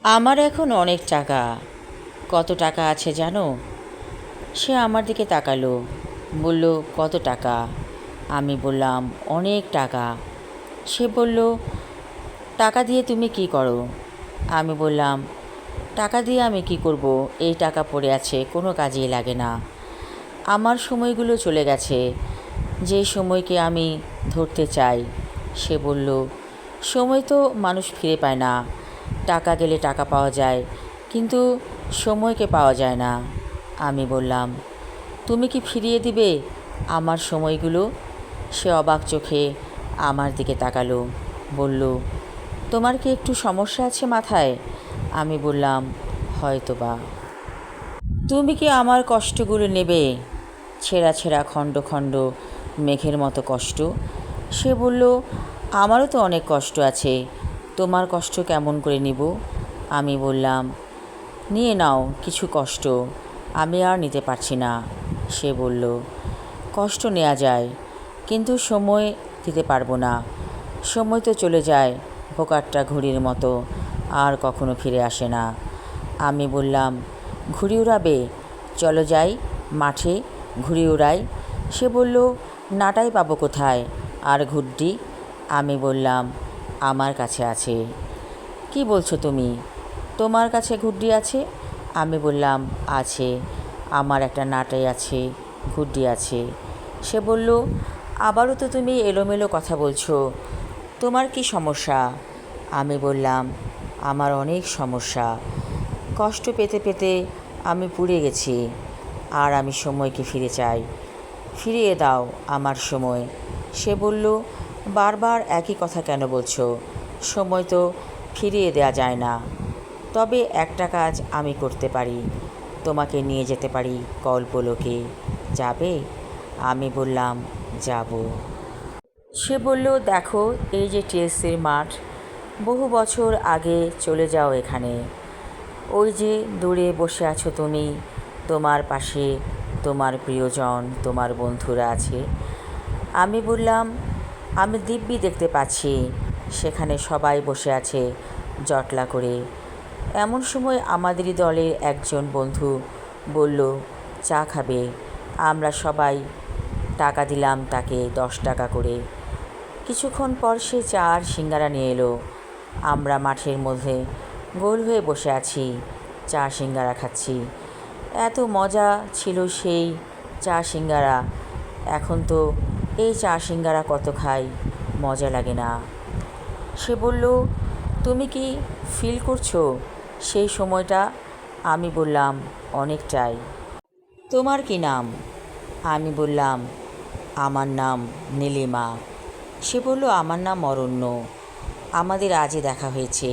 আমার এখন অনেক টাকা। কত টাকা আছে জানো? সে আমার দিকে তাকালো, বলল, কত টাকা? আমি বললাম, অনেক টাকা। সে বলল, টাকা দিয়ে তুমি কি করো? আমি বললাম, টাকা দিয়ে আমি কি করব? এই টাকা পড়ে আছে, কোনো কাজেই লাগে না। আমার সময়গুলো চলে গেছে, যে সময়কে আমি ধরতে চাই। সে বলল, সময় তো মানুষ ফিরে পায় না। টাকা গেলে টাকা পাওয়া যায়, কিন্তু সময়কে পাওয়া যায় না। আমি বললাম, তুমি কি ফিরিয়ে দিবে আমার সময়গুলো? সে অবাক চোখে আমার দিকে তাকালো, বলল, তোমার কি একটু সমস্যা আছে মাথায়? আমি বললাম, হয়তো বা। তুমি কি আমার কষ্টগুলো নেবে? ছেঁড়া ছেঁড়া খণ্ড খণ্ড মেঘের মতো কষ্ট। সে বলল, আমারও তো অনেক কষ্ট আছে, তোমার কষ্ট কেমন করে নিব? আমি বললাম, নিয়ে নাও কিছু কষ্ট, আমি আর নিতে পারছি না। সে বলল, কষ্ট নেওয়া যায়, কিন্তু সময় দিতে পারবো না। সময় তো চলে যায় ভোকাট্টা ঘুড়ির মতো, আর কখনো ফিরে আসে না। আমি বললাম, ঘুড়ি উড়াবে? চলো যাই মাঠে, ঘুড়ি উড়াই। সে বলল, নাটাই পাবো কোথায়, আর ঘুড়ি? আমি বললাম, আমার কাছে আছে। কি বলছো তুমি? তোমার কাছে ঘুড়ি আছে? আমি বললাম, আছে, আমার একটা নাটাই আছে, ঘুড়ি আছে। সে বলল, আবারও তো তুমি এলোমেলো কথা বলছো, তোমার কি সমস্যা? আমি বললাম, আমার অনেক সমস্যা। কষ্ট পেতে পেতে আমি পুড়ে গেছি, আর আমি সময়কে ফিরে চাই। ফিরিয়ে দাও আমার সময়। সে বলল, বারবার একই কথা কেন বলছো? সময় তো ফিরিয়ে দেওয়া যায় না। তবে একটা কাজ আমি করতে পারি, তোমাকে নিয়ে যেতে পারি কল্পলোকে। যাবে? আমি বললাম, যাব। সে বলল, দেখো, এই যে টিএসসির মাঠ, বহু বছর আগে চলে যাও এখানে। ওই যে দূরে বসে আছো তুমি, তোমার পাশে তোমার প্রিয়জন, তোমার বন্ধুরা আছে। আমি বললাম, আমি দিব্যি দেখতে পাচ্ছি, সেখানে সবাই বসে আছে জটলা করে। এমন সময় আমাদেরই দলের একজন বন্ধু বলল, চা খাবে? আমরা সবাই টাকা দিলাম তাকে 10 টাকা করে। কিছুক্ষণ পর সে চা আর সিঙ্গারা নিয়ে এলো। আমরা মাঠের মধ্যে গোল হয়ে বসে আছি, চা সিঙ্গারা খাচ্ছি। এত মজা ছিল সেই চা সিঙ্গারা। এখন তো এই চা সিঙ্গারা কত খাই, মজা লাগে না। সে বলল, তুমি কি ফিল করছো সেই সময়টা? আমি বললাম, অনেকটাই। তোমার কি নাম? আমি বললাম, আমার নাম নীলিমা। সে বলল, আমার নাম অরণ্য। আমাদের আজই দেখা হয়েছে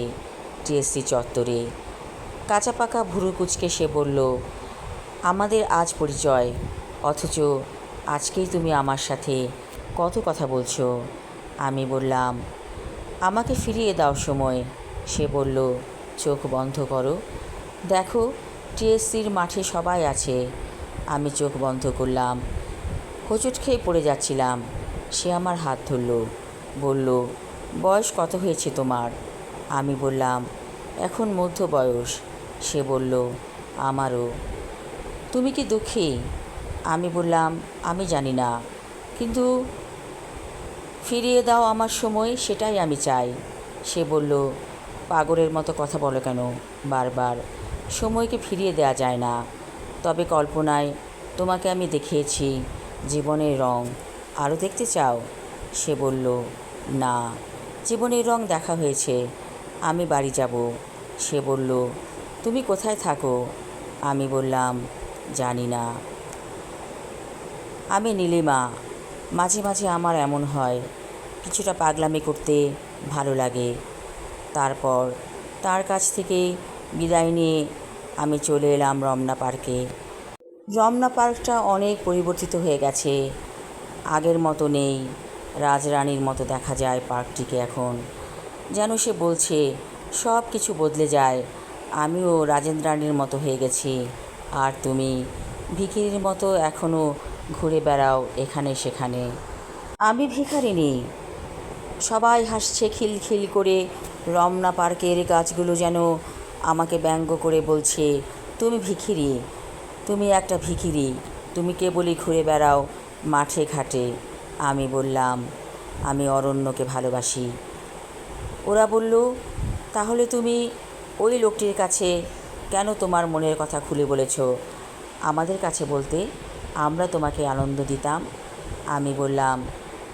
টিএসসি চত্বরে। কাঁচা পাকা ভুরু কুঁচকে সে বলল, আমাদের আজ পরিচয়, অথচ আজকেই তুমি আমার সাথে কত কথা বলছো। আমি বললাম, আমাকে ফিরিয়ে দাও সময়। সে বলল, চোখ বন্ধ করো, দেখো টিএসসির মাঠে সবাই আছে। আমি চোখ বন্ধ করলাম, হোঁচট খেয়ে পড়ে যাচ্ছিলাম। সে আমার হাত ধরল, বলল, বয়স কত হয়েছে তোমার? আমি বললাম, এখন মধ্য বয়স। সে বলল, আমারও। তুমি কি দুঃখী? আমি বললাম, আমি জানি না, কিন্তু ফিরিয়ে দাও আমার সময়, সেটাই আমি চাই। সে বলল, পাগলের মতো কথা বলো কেন বারবার? সময়কে ফিরিয়ে দেওয়া যায় না। তবে কল্পনায় তোমাকে আমি দেখিয়েছি জীবনের রং, আরও দেখতে চাও? সে বলল, না, জীবনের রং দেখা হয়েছে, আমি বাড়ি যাব। সে বলল, তুমি কোথায় থাকো? আমি বললাম, জানি না। আমি নীলিমা। মাঝে মাঝে আমার এমন হয়, কিছুটা পাগলামি করতে ভালো লাগে। তারপর তার কাছ থেকে বিদায় নিয়ে আমি চলে এলাম রমনা পার্কে। রমনা পার্কটা অনেক পরিবর্তিত হয়ে গেছে, আগের মতো নেই। রাজরানীর মতো দেখা যায় পার্কটিকে এখন, যেন সে বলছে সব কিছু বদলে যায়, আমিও রাজেন্দ্রাণীর মতো হয়ে গেছি, আর তুমি ভিখিরির মতো এখনও ঘুরে বেড়াও এখানে সেখানে। আমি ভিখারিনী। সবাই হাসছে খিলখিল করে। রমনা পার্কের গাছগুলো যেন আমাকে ব্যঙ্গ করে বলছে, তুমি ভিখিরি, তুমি একটা ভিখিরি, তুমি কেবলই ঘুরে বেড়াও মাঠে ঘাটে। আমি বললাম, আমি অরণ্যকে ভালোবাসি। ওরা বলল, তাহলে তুমি ওই লোকটির কাছে কেন তোমার মনের কথা খুলে বলেছ? আমাদের কাছে বলতে আমরা তোমাকে আনন্দ দিতাম। আমি বললাম,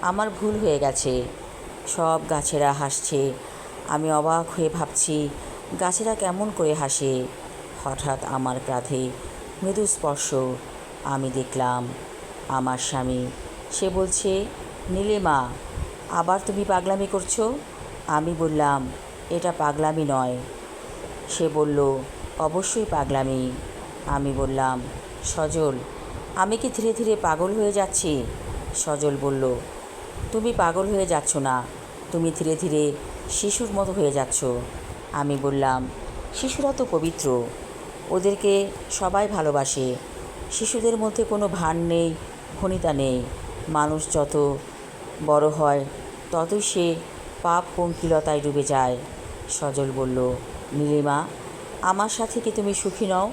আমার ভুল হয়ে গেছে। সব গাছেরা হাসছে। আমি অবাক হয়ে ভাবছি, গাছেরা কেমন করে হাসে। হঠাৎ আমার কাঁধে মৃদু স্পর্শ। আমি দেখলাম আমার স্বামী। সে বলছে, নীলিমা, আবার তুমি পাগলামি করছো? আমি বললাম, এটা পাগলামি নয়। সে বলল, অবশ্যই পাগলামি। আমি বললাম, সজল, আমি কি ধীরে ধীরে পাগল হয়ে যাচ্ছি? সজল বলল, তুমি পাগল হয়ে যাচ্ছ না, তুমি ধীরে ধীরে শিশুর মতো হয়ে যাচ্ছ। আমি বললাম, শিশুরা তো পবিত্র, ওদেরকে সবাই ভালোবাসে। শিশুদের মধ্যে কোনো ভান নেই, ভনিতা নেই। মানুষ যত বড় হয় ততই সে পাপ পঙ্কিলতায় ডুবে যায়। সজল বলল, নীলিমা, আমার সাথে কি তুমি সুখী নও?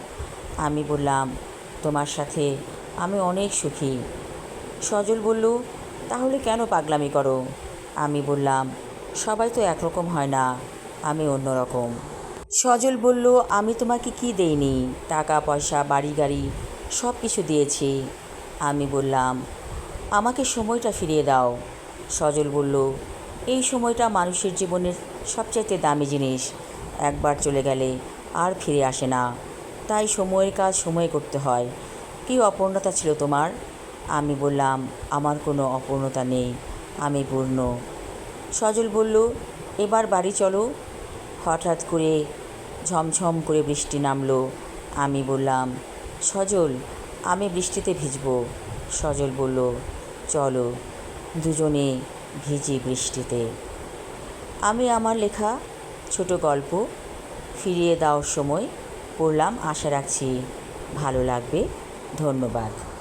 আমি বললাম, তোমার সাথে আমি অনেক সুখী। সজল বলল, তাহলে কেন পাগলামি করো? আমি বললাম, সবাই তো একরকম হয় না, আমি অন্যরকম। সজল বলল, আমি তোমাকে কি দেইনি? টাকা পয়সা, বাড়ি গাড়ি সব কিছু দিয়েছি। আমি বললাম, আমাকে সময়টা ফিরিয়ে দাও। সজল বলল, এই সময়টা মানুষের জীবনের সবচাইতে দামি জিনিস। একবার চলে গেলে আর ফিরে আসে না, তাই সময়ের কাজ সময়ে করতে হয়। কী অপূর্ণতা ছিল তোমার? আমি বললাম, আমার কোনো অপূর্ণতা নেই, আমি পূর্ণ। সজল বলল, এবার বাড়ি চলো। হঠাৎ করে ঝমঝম করে বৃষ্টি নামলো। আমি বললাম, সজল, আমি বৃষ্টিতে ভিজব। সজল বলল, চলো, দুজনে ভিজি বৃষ্টিতে। আমি আমার লেখা ছোট গল্প ফিরিয়ে দাও সময় পড়লাম। আশা রাখছি ভালো লাগবে। ধন্যবাদ।